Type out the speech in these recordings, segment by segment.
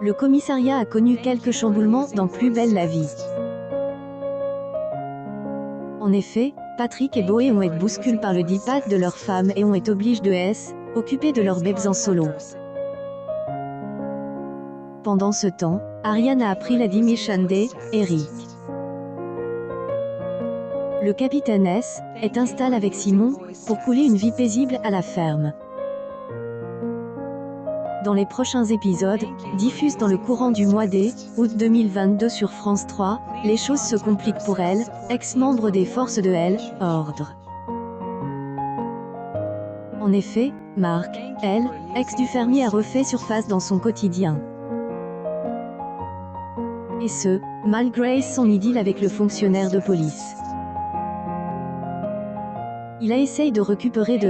Le commissariat a connu quelques chamboulements dans Plus belle la vie. En effet, Patrick et Boé ont été bousculés par le diktat de leurs femmes et ont été obligés de s'occuper de leurs bébés en solo. Pendant ce temps, Ariane a appris la démission d'Eric. Le capitaine S est installé avec Simon pour couler une vie paisible à la ferme. Dans les prochains épisodes, diffusés dans le courant du mois d'août 2022 sur France 3, les choses se compliquent pour elle, ex-membre des forces de l'ordre. En effet, Marc, ex du fermier, a refait surface dans son quotidien. Et ce, malgré son idylle avec le fonctionnaire de police. Il a essayé de récupérer de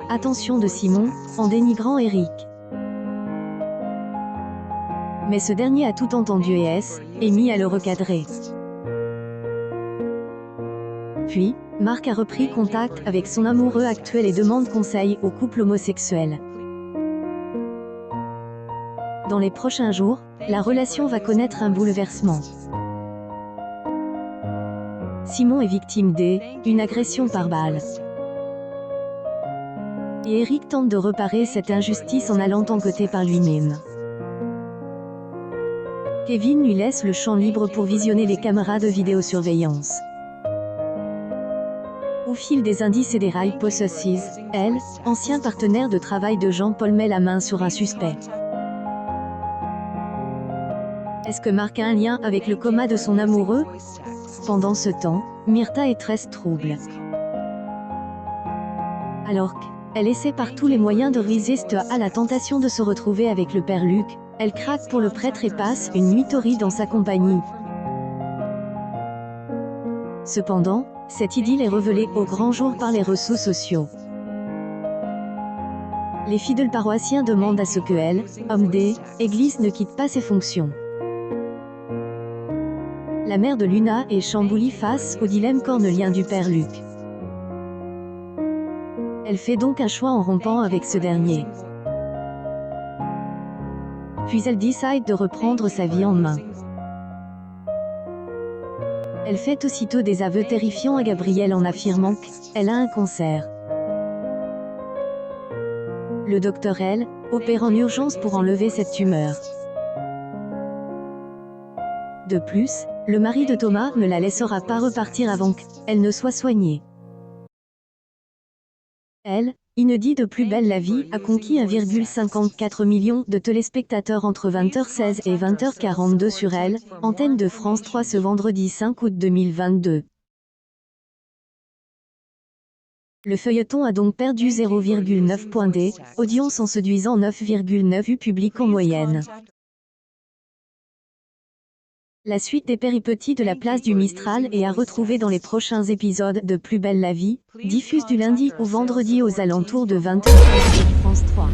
l'attention de Simon, en dénigrant Eric. Mais ce dernier a tout entendu et est mis à le recadrer. Puis, Marc a repris contact avec son amoureux actuel et demande conseil au couple homosexuel. Dans les prochains jours, la relation va connaître un bouleversement. Simon est victime d'une agression par balle. Et Eric tente de réparer cette injustice en allant enquêter par lui-même. Kevin lui laisse le champ libre pour visionner les caméras de vidéosurveillance. Au fil des indices et des hypotheses, ancien partenaire de travail de Jean-Paul, met la main sur un suspect. Est-ce que Marc a un lien avec le coma de son amoureux? Pendant ce temps, Myrtha est très trouble. Alors qu'elle essaie par tous les moyens de résister à la tentation de se retrouver avec le père Luc, elle craque pour le prêtre et passe une nuit torride dans sa compagnie. Cependant, cette idylle est révélée au grand jour par les réseaux sociaux. Les fidèles paroissiens demandent à ce que homme d'Église, ne quitte pas ses fonctions. La mère de Luna est chamboulée face au dilemme cornélien du père Luc. Elle fait donc un choix en rompant avec ce dernier. Puis elle décide de reprendre sa vie en main. Elle fait aussitôt des aveux terrifiants à Gabriel en affirmant qu'elle a un cancer. Le docteur opère en urgence pour enlever cette tumeur. De plus, le mari de Thomas ne la laissera pas repartir avant qu'elle ne soit soignée. Inédit de Plus belle la vie, a conquis 1,54 million de téléspectateurs entre 20h16 et 20h42 sur antenne de France 3 ce vendredi 5 août 2022. Le feuilleton a donc perdu 0,9 points d'audience en séduisant 9,9 vues publiques en moyenne. La suite des péripéties de la place du Mistral est à retrouver dans les prochains épisodes de Plus belle la vie, diffusés du lundi au vendredi aux alentours de 20h sur France 3.